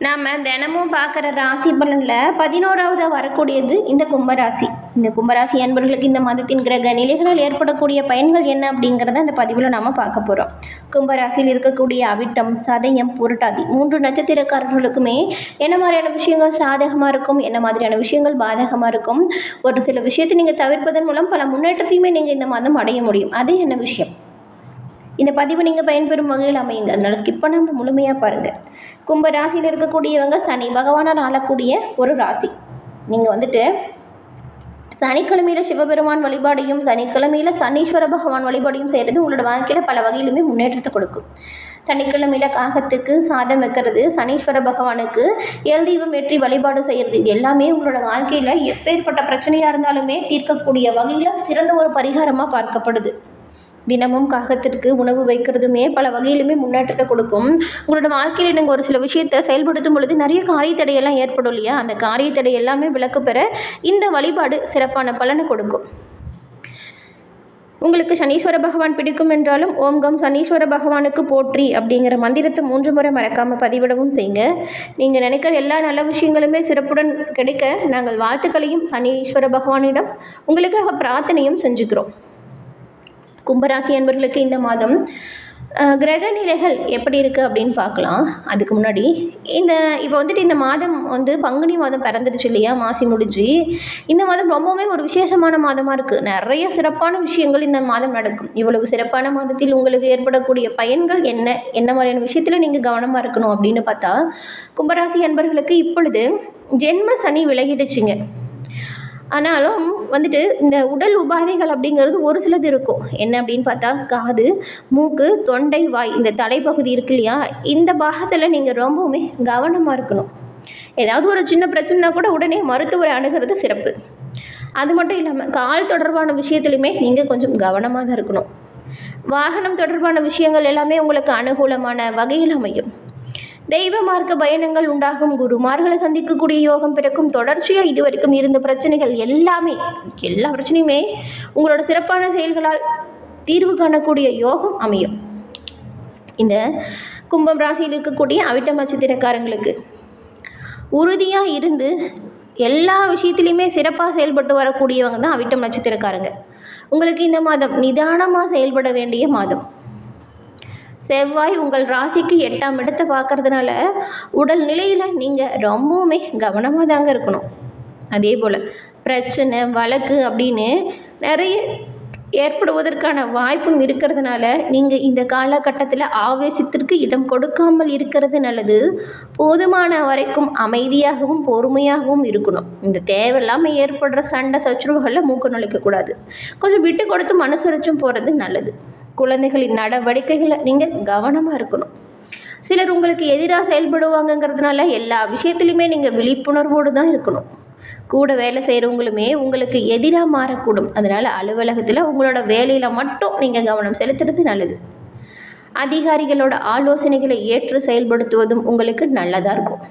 நாம் தினமும் பார்க்குற ராசி பலனில் 11வது வரக்கூடியது இந்த கும்பராசி. இந்த கும்பராசி அன்பர்களுக்கு இந்த மாதத்தின் கிரக நிலைகளால் ஏற்படக்கூடிய பயன்கள் என்ன அப்படிங்கிறத இந்த பதிவில் நாம் பார்க்க போகிறோம். கும்பராசியில் இருக்கக்கூடிய அவிட்டம், சதயம், புரட்டாதி 3 நட்சத்திரக்காரர்களுக்குமே என்ன மாதிரியான விஷயங்கள் சாதகமாக இருக்கும், என்ன மாதிரியான விஷயங்கள் பாதகமாக இருக்கும், ஒரு சில விஷயத்தை நீங்கள் தவிர்ப்பதன் மூலம் பல முன்னேற்றத்தையுமே நீங்கள் இந்த மாதம் அடைய முடியும். அது என்ன விஷயம்? இந்த பதிவு நீங்கள் பயன்பெறும் வகையில் அமையுங்க, அதனால் ஸ்கிப் பண்ணாமல் முழுமையாக பாருங்கள். கும்ப ராசியில் இருக்கக்கூடியவங்க சனி பகவானால் ஆளக்கூடிய ஒரு ராசி. நீங்கள் சனிக்கிழமையில் சிவபெருமான் வழிபாடையும் சனிக்கிழமையில் சனீஸ்வர பகவான் வழிபாடையும் செய்கிறது உங்களோட வாழ்க்கையில் பல வகையிலுமே முன்னேற்றத்தை கொடுக்கும். சனிக்கிழமையில் காகத்துக்கு சாதம் வைக்கிறது, சனீஸ்வர பகவானுக்கு ஏழு தீபம் ஏற்றி வழிபாடு செய்கிறது, இது எல்லாமே உங்களோட வாழ்க்கையில் எப்பேற்பட்ட பிரச்சனையாக இருந்தாலுமே தீர்க்கக்கூடிய வகையில் சிறந்த ஒரு பரிகாரமாக பார்க்கப்படுது. தினமும் காகத்திற்கு உணவு வைக்கிறதுமே பல வகையிலுமே முன்னேற்றத்தை கொடுக்கும். உங்களோட வாழ்க்கையில் நீங்கள் ஒரு சில விஷயத்தை செயல்படுத்தும் பொழுது நிறைய காரியத்தடையெல்லாம் ஏற்படும் இல்லையா, அந்த காரியத்தடை எல்லாமே விலக்கு பெற இந்த வழிபாடு சிறப்பான பலனை கொடுக்கும். உங்களுக்கு சனீஸ்வர பகவான் பிடிக்கும் என்றாலும் ஓம் கம் சனீஸ்வர பகவானுக்கு போற்றி அப்படிங்கிற மந்திரத்தை 3 முறை மறக்காமல் பதிவிடவும் செய்யுங்க. நீங்கள் நினைக்கிற எல்லா நல்ல விஷயங்களுமே சிறப்புடன் கிடைக்க நாங்கள் வாழ்த்துக்களையும் சனீஸ்வர பகவானிடம் உங்களுக்காக பிரார்த்தனையும் செஞ்சுக்கிறோம். கும்பராசி அன்பர்களுக்கு இந்த மாதம் கிரக நிலைகள் எப்படி இருக்குது அப்படின்னு பார்க்கலாம். அதுக்கு முன்னாடி இப்போ இந்த மாதம் பங்குனி மாதம் பிறந்துடுச்சு இல்லையா, மாசி முடிஞ்சு. இந்த மாதம் ரொம்பவுமே ஒரு விசேஷமான மாதமாக இருக்குது. நிறைய சிறப்பான விஷயங்கள் இந்த மாதம் நடக்கும். இவ்வளவு சிறப்பான மாதத்தில் உங்களுக்கு ஏற்படக்கூடிய பயன்கள் என்ன மாதிரியான விஷயத்தில் நீங்கள் கவனமாக இருக்கணும் அப்படின்னு பார்த்தா, கும்பராசி அன்பர்களுக்கு இப்பொழுது ஜென்ம சனி விலகிடுச்சுங்க. ஆனாலும் இந்த உடல் உபாதைகள் அப்படிங்கிறது ஒரு சிலது இருக்கும். என்ன அப்படின்னு பார்த்தா, காது, மூக்கு, தொண்டை, வாய், இந்த தலைப்பகுதி இருக்கு இல்லையா, இந்த பாகத்தில் நீங்கள் ரொம்பவுமே கவனமாக இருக்கணும். ஏதாவது ஒரு சின்ன பிரச்சனைனா கூட உடனே மருத்துவரை அணுகிறது சிறப்பு. அது மட்டும் இல்லாமல் கால் தொடர்பான விஷயத்துலையுமே நீங்கள் கொஞ்சம் கவனமாக தான் இருக்கணும். வாகனம் தொடர்பான விஷயங்கள் எல்லாமே உங்களுக்கு அனுகூலமான வகையில் அமையும். தெய்வ மார்க்க பயணங்கள் உண்டாகும், குருமார்களை சந்திக்கக்கூடிய யோகம் பிறக்கும். தொடர்ச்சியாக இதுவரைக்கும் இருந்த பிரச்சனைகள் எல்லா பிரச்சனையுமே உங்களோட சிறப்பான செயல்களால் தீர்வு காணக்கூடிய யோகம் அமையும். இந்த கும்பம் ராசியில் இருக்கக்கூடிய அவிட்டம் நட்சத்திரக்காரங்களுக்கு உறுதியாக இருந்து எல்லா விஷயத்துலையுமே சிறப்பாக செயல்பட்டு வரக்கூடியவங்க தான் அவிட்டம் நட்சத்திரக்காரங்க. உங்களுக்கு இந்த மாதம் நிதானமாக செயல்பட வேண்டிய மாதம். செவ்வாய் உங்கள் ராசிக்கு 8ஆம் இடத்தை பார்க்கறதுனால உடல் நிலையில் நீங்கள் ரொம்பவுமே கவனமாக தாங்க இருக்கணும். அதே போல் பிரச்சனை, வழக்கு அப்படின்னு நிறைய ஏற்படுவதற்கான வாய்ப்பும் இருக்கிறதுனால நீங்கள் இந்த காலகட்டத்தில் ஆவேசத்திற்கு இடம் கொடுக்காமல் இருக்கிறது நல்லது. போதுமான வரைக்கும் அமைதியாகவும் பொறுமையாகவும் இருக்கணும். இந்த தேவையில்லாமல் ஏற்படுற சண்டை சச்சுரவுகளில் மூக்க நுழைக்கக்கூடாது. கொஞ்சம் விட்டு கொடுத்து மனசுரைச்சும் போகிறது நல்லது. குழந்தைகளின் நடவடிக்கைகளை நீங்கள் கவனமாக இருக்கணும். சிலர் உங்களுக்கு எதிராக செயல்படுவாங்கங்கிறதுனால எல்லா விஷயத்துலையுமே நீங்கள் விழிப்புணர்வோடு தான் இருக்கணும். கூட வேலை செய்கிறவங்களுமே உங்களுக்கு எதிராக மாறக்கூடும். அதனால் அலுவலகத்தில் உங்களோட வேலையில் மட்டும் நீங்கள் கவனம் செலுத்துறது நல்லது. அதிகாரிகளோட ஆலோசனைகளை ஏற்று செயல்படுத்துவதும் உங்களுக்கு நல்லதாக இருக்கும்.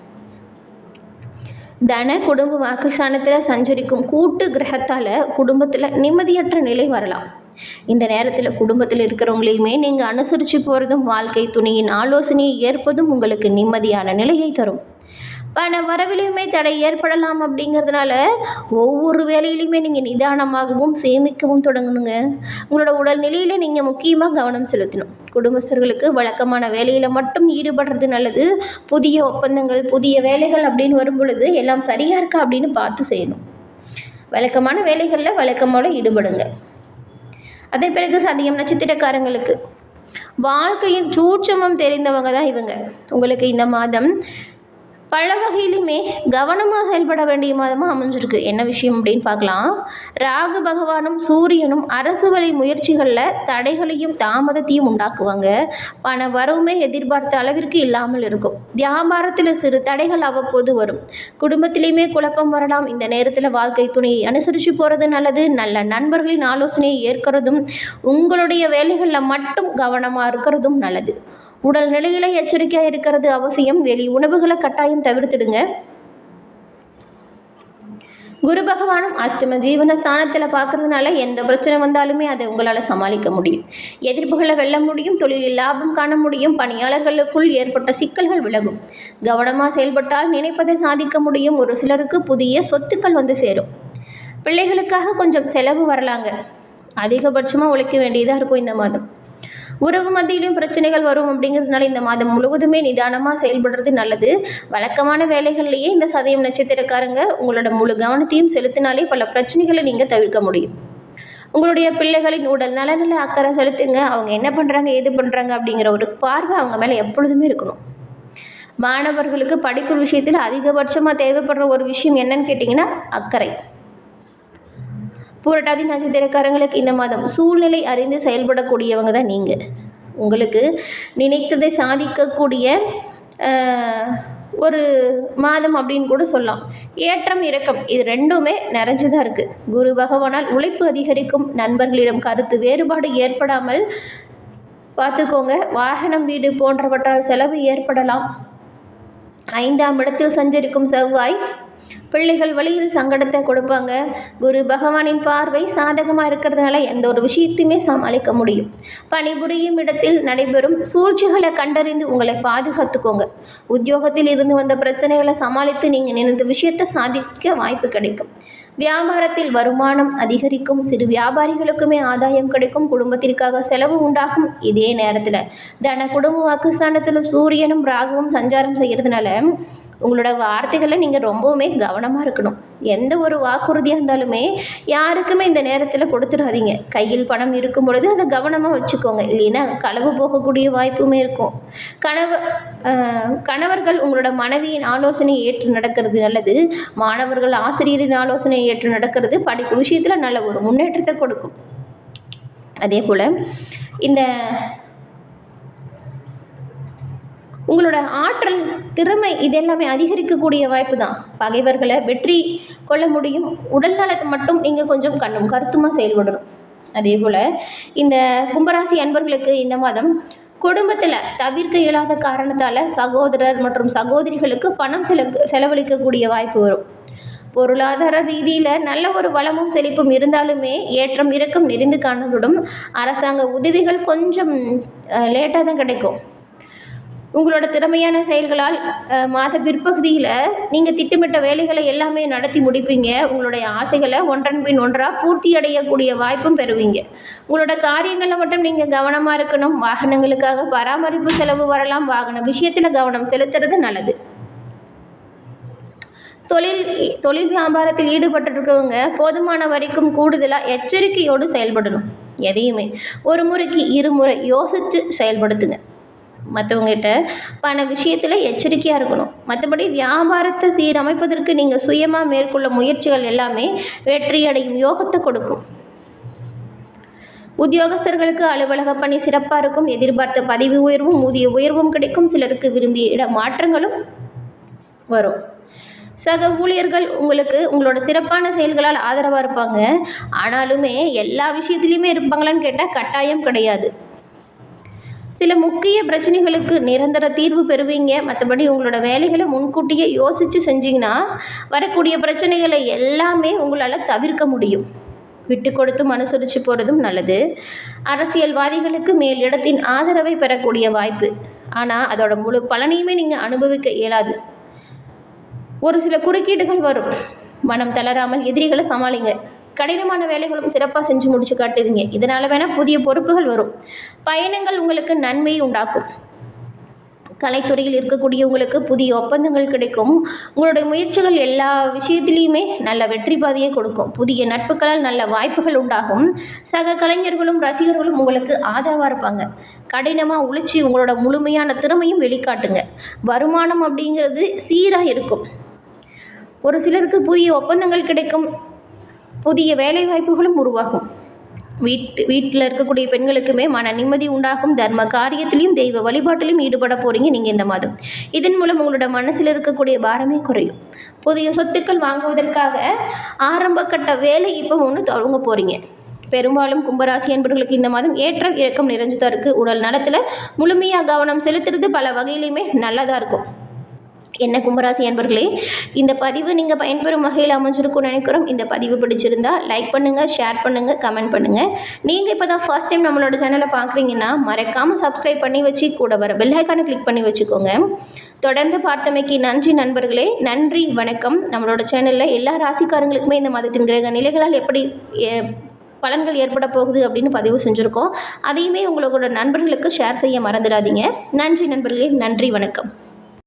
தன குடும்ப வாக்குஸ்தானத்தில் சஞ்சரிக்கும் கூட்டு கிரகத்தால் குடும்பத்தில் நிம்மதியற்ற நிலை வரலாம். இந்த நேரத்தில் குடும்பத்தில் இருக்கிறவங்களையுமே நீங்கள் அனுசரித்து போகிறதும் வாழ்க்கை துணையின் ஆலோசனையை ஏற்பதும் உங்களுக்கு நிம்மதியான நிலையை தரும். பண வரவிலையுமே தடை ஏற்படலாம். அப்படிங்கிறதுனால ஒவ்வொரு வேலையிலையுமே நீங்கள் நிதானமாகவும் சேமிக்கவும் தொடங்கணுங்க. உங்களோட உடல் நிலையில் நீங்கள் முக்கியமாக கவனம் செலுத்தணும். குடும்பஸ்தர்களுக்கு வழக்கமான வேலையில் மட்டும் ஈடுபடுறது நல்லது. புதிய ஒப்பந்தங்கள், புதிய வேலைகள் அப்படின்னு வரும் பொழுது எல்லாம் சரியாக இருக்கா அப்படின்னு பார்த்து செய்யணும். வழக்கமான வேலைகளில் வழக்கமாக ஈடுபடுங்க. அதன் பிறகு சதயம் நட்சத்திரக்காரங்களுக்கு வாழ்க்கையின் சூட்சமம் தெரிந்தவங்க தான் இவங்க. உங்களுக்கு இந்த மாதம் பல வகையிலுமே கவனமாக செயல்பட வேண்டிய மாதமாக அமைஞ்சிருக்கு. என்ன விஷயம் அப்படின்னு பார்க்கலாம். ராகு பகவானும் சூரியனும் அரசு வழி முயற்சிகளில் தடைகளையும் தாமதத்தையும் உண்டாக்குவாங்க. பண வரவுமே எதிர்பார்த்த அளவிற்கு இல்லாமல் இருக்கும். வியாபாரத்தில் சிறு தடைகள் அவ்வப்போது வரும். குடும்பத்திலையுமே குழப்பம் வரலாம். இந்த நேரத்தில் வாழ்க்கை துணையை அனுசரித்து போகிறது நல்லது. நல்ல நண்பர்களின் ஆலோசனையை ஏற்கிறதும் உங்களுடைய வேலைகளில் மட்டும் கவனமாக இருக்கிறதும் நல்லது. உடல் நிலையில் எச்சரிக்கையாக இருக்கிறது அவசியம். வெளி உணவுகளை கட்டாயம் தவிர்த்துடுங்க. குரு பகவானும் அஷ்டம ஜீவனஸ்தானத்தில் பார்க்கறதுனால எந்த பிரச்சனை வந்தாலுமே அதை உங்களால் சமாளிக்க முடியும். எதிர்ப்புகளை வெல்ல முடியும். தொழிலில் லாபம் காண முடியும். பணியாளர்களுக்குள் ஏற்பட்ட சிக்கல்கள் விலகும். கவனமாக செயல்பட்டால் நினைப்பதை சாதிக்க முடியும். ஒரு சிலருக்கு புதிய சொத்துக்கள் வந்து சேரும். பிள்ளைகளுக்காக கொஞ்சம் செலவு வரலாங்க. அதிகபட்சமாக உழைக்க வேண்டியதாக இருக்கும் இந்த மாதம். உறவு மத்தியிலும் பிரச்சனைகள் வரும் அப்படிங்கிறதுனால இந்த மாதம் முழுவதுமே நிதானமாக செயல்படுறது நல்லது. வழக்கமான வேலைகள்லேயே இந்த சதயம் நட்சத்திரக்காரங்க உங்களோட முழு கவனத்தையும் செலுத்தினாலே பல பிரச்சனைகளை நீங்கள் தவிர்க்க முடியும். உங்களுடைய பிள்ளைகளின் உடல் நலனில் அக்கறை செலுத்துங்க. அவங்க என்ன பண்ணுறாங்க ஏது பண்ணுறாங்க அப்படிங்கிற ஒரு பார்வை அவங்க மேலே எப்பொழுதுமே இருக்கணும். மாணவர்களுக்கு படிப்பு விஷயத்தில் அதிகபட்சமாக தேவைப்படுற ஒரு விஷயம் என்னன்னு கேட்டிங்கன்னா அக்கறை. பூரட்டாதி நட்சத்திரக்காரங்களுக்கு இந்த மாதம் சூழ்நிலை அறிந்து செயல்படக்கூடியவங்க தான் நீங்கள். உங்களுக்கு நினைத்ததை சாதிக்கக்கூடிய ஒரு மாதம் அப்படின்னு கூட சொல்லலாம். ஏற்றம் இறக்கம் இது ரெண்டுமே நிறைஞ்சுதான் இருக்குது. குரு பகவானால் உழைப்பு அதிகரிக்கும். நண்பர்களிடம் கருத்து வேறுபாடு ஏற்படாமல் பார்த்துக்கோங்க. வாகனம் வீடு போன்றவற்றால் செலவு ஏற்படலாம். 5ஆம் இடத்தில் சஞ்சரிக்கும் செவ்வாய் பிள்ளைகள் வழியில் சங்கடத்தை கொடுப்பாங்க. குரு பகவானின் பார்வை சாதகமாக இருக்கிறதுனால எந்த ஒரு விஷயத்தையுமே சமாளிக்க முடியும். பணிபுரியும் இடத்தில் நடைபெறும் சூழ்ச்சிகளை கண்டறிந்து உங்களை பாதுகாத்துக்கோங்க. உத்தியோகத்தில் இருந்து வந்த பிரச்சனைகளை சமாளித்து நீங்கள் நினைத்த விஷயத்தை சாதிக்க வாய்ப்பு கிடைக்கும். வியாபாரத்தில் வருமானம் அதிகரிக்கும். சிறு வியாபாரிகளுக்குமே ஆதாயம் கிடைக்கும். குடும்பத்திற்காக செலவு உண்டாகும். இதே நேரத்தில் தன குடும்ப வாக்குஸ்தானத்தில் சூரியனும் ராகுவும் சஞ்சாரம் செய்கிறதுனால உங்களோட வார்த்தைகளை நீங்கள் ரொம்பவுமே கவனமாக இருக்கணும். எந்த ஒரு வாக்குறுதியாக இருந்தாலுமே யாருக்குமே இந்த நேரத்தில் கொடுத்துடாதீங்க. கையில் பணம் இருக்கும் பொழுது அதை கவனமாக வச்சுக்கோங்க. இல்லைன்னா களவு போகக்கூடிய வாய்ப்புமே இருக்கும். கணவர்கள் உங்களோட மனைவியின் ஆலோசனையை ஏற்று நடக்கிறது நல்லது. மாணவர்கள் ஆசிரியரின் ஆலோசனையை ஏற்று நடக்கிறது படிப்பு விஷயத்தில் நல்ல ஒரு முன்னேற்றத்தை கொடுக்கும். அதே போல் இந்த உங்களோட ஆற்றல் திறமை இதெல்லாமே அதிகரிக்கக்கூடிய வாய்ப்பு தான். பகைவர்களை வெற்றி கொள்ள முடியும். உடல் நலத்தை மட்டும் நீங்கள் கொஞ்சம் கண்ணும் கருத்துமாக செயல்படணும். அதே போல் இந்த கும்பராசி அன்பர்களுக்கு இந்த மாதம் குடும்பத்தில் தவிர்க்க இயலாத காரணத்தால் சகோதரர் மற்றும் சகோதரிகளுக்கு பணம் செலவழிக்கக்கூடிய வாய்ப்பு வரும். பொருளாதார ரீதியில் நல்ல ஒரு வளமும் செழிப்பும் இருந்தாலுமே ஏற்றம் இறக்கம் நிறைந்து காணப்படும். அரசாங்க உதவிகள் கொஞ்சம் லேட்டாக தான் கிடைக்கும். உங்களோட திறமையான செயல்களால் மாத பிற்பகுதியில் நீங்கள் திட்டமிட்ட வேலைகளை எல்லாமே நடத்தி முடிப்பீங்க. உங்களுடைய ஆசைகளை ஒன்றன் பின் ஒன்றாக பூர்த்தி அடையக்கூடிய வாய்ப்பும் பெறுவீங்க. உங்களோட காரியங்களில் மட்டும் நீங்கள் கவனமாக இருக்கணும். வாகனங்களுக்காக பராமரிப்பு செலவு வரலாம். வாகன விஷயத்தில் கவனம் செலுத்துறது நல்லது. தொழில் வியாபாரத்தில் ஈடுபட்டிருக்கவங்க போதுமான வரைக்கும் கூடுதலாக எச்சரிக்கையோடு செயல்படணும். எதையுமே ஒரு முறைக்கு இருமுறை யோசித்து செயல்படுத்துங்க. மற்றவங்ககிட்ட பண விஷயத்தில் எச்சரிக்கையாக இருக்கணும். மற்றபடி வியாபாரத்தை சீரமைப்பதற்கு நீங்கள் சுயமாக மேற்கொள்ள முயற்சிகள் எல்லாமே வெற்றியடையும் யோகத்தை கொடுக்கும். உத்தியோகஸ்தர்களுக்கு அலுவலக பணி சிறப்பாக இருக்கும். எதிர்பார்த்த பதவி உயர்வும் ஊதிய உயர்வும் கிடைக்கும். சிலருக்கு விரும்பிய இட மாற்றங்களும் வரும். சக ஊழியர்கள் உங்களுக்கு உங்களோட சிறப்பான செயல்களால் ஆதரவாக இருப்பாங்க. ஆனாலுமே எல்லா விஷயத்துலையுமே இருப்பாங்களான்னு கேட்டால் கட்டாயம் கிடையாது. சில முக்கிய பிரச்சனைகளுக்கு நிரந்தர தீர்வு பெறுவீங்க. மற்றபடி உங்களோட வேலைகளை முன்கூட்டியே யோசித்து செஞ்சிங்கன்னா வரக்கூடிய பிரச்சனைகளை எல்லாமே உங்களால் தவிர்க்க முடியும். விட்டு கொடுத்தும் அனுசரித்து போகிறதும் நல்லது. அரசியல்வாதிகளுக்கு மேல் இடத்தின் ஆதரவை பெறக்கூடிய வாய்ப்பு. ஆனால் அதோட முழு பலனையுமே நீங்கள் அனுபவிக்க இயலாது. ஒரு சில குறுக்கீடுகள் வரும். மனம் தளராமல் எதிரிகளை சமாளிங்க. கடினமான வேலைகளும் சிறப்பாக செஞ்சு முடிச்சு காட்டுவீங்க. இதனால் வேணால் புதிய பொறுப்புகள் வரும். பயணங்கள் உங்களுக்கு நன்மையை உண்டாக்கும். கலைத்துறையில் இருக்கக்கூடிய உங்களுக்கு புதிய ஒப்பந்தங்கள் கிடைக்கும். உங்களுடைய முயற்சிகள் எல்லா விஷயத்துலேயுமே நல்ல வெற்றி பாதையை கொடுக்கும். புதிய நட்புகளால் நல்ல வாய்ப்புகள் உண்டாகும். சக கலைஞர்களும் ரசிகர்களும் உங்களுக்கு ஆதரவாக இருப்பாங்க. கடினமாக உழைச்சி உங்களோட முழுமையான திறமையும் வெளிக்காட்டுங்க. வருமானம் அப்படிங்கிறது சீராக இருக்கும். ஒரு சிலருக்கு புதிய ஒப்பந்தங்கள் கிடைக்கும். புதிய வேலை வாய்ப்புகளும் உருவாகும். வீட்டில் இருக்கக்கூடிய பெண்களுக்குமே மன நிம்மதி உண்டாகும். தர்ம காரியத்திலையும் தெய்வ வழிபாட்டிலையும் ஈடுபட போகிறீங்க நீங்கள் இந்த மாதம். இதன் மூலம் உங்களோட மனசில் இருக்கக்கூடிய பாரமே குறையும். புதிய சொத்துக்கள் வாங்குவதற்காக ஆரம்ப கட்ட வேலை இப்போ ஒன்று தொடங்க போகிறீங்க. பெரும்பாலும் கும்பராசி என்பவர்களுக்கு இந்த மாதம் ஏற்றம் இறக்கம் நிறைஞ்சுதான் இருக்குது. உடல் நலத்தில் முழுமையாக கவனம் செலுத்துறது பல வகையிலையுமே நல்லதாக இருக்கும். என்ன கும்பராசி அன்பர்களே, இந்த பதிவு நீங்கள் பயன்பெறும் வகையில் அமைஞ்சிருக்கும்னு நினைக்கிறோம். இந்த பதிவு பிடிச்சிருந்தா லைக் பண்ணுங்கள், ஷேர் பண்ணுங்கள், கமெண்ட் பண்ணுங்கள். நீங்கள் இப்போ தான் ஃபர்ஸ்ட் டைம் நம்மளோட சேனலை பார்க்குறீங்கன்னா மறக்காமல் சப்ஸ்கிரைப் பண்ணி வச்சு கூட வர பெல் ஐக்கானை கிளிக் பண்ணி வச்சுக்கோங்க. தொடர்ந்து பார்த்தமைக்கு நன்றி நண்பர்களே. நன்றி, வணக்கம். நம்மளோட சேனலில் எல்லா ராசிக்காரங்களுக்குமே இந்த மாதத்தின் கிரக நிலைகளால் எப்படி பலன்கள் ஏற்பட போகுது அப்படின்னு பதிவு செஞ்சுருக்கோம். அதையுமே உங்களோட நண்பர்களுக்கு ஷேர் செய்ய மறந்துடாதீங்க. நன்றி நண்பர்களே. நன்றி, வணக்கம்.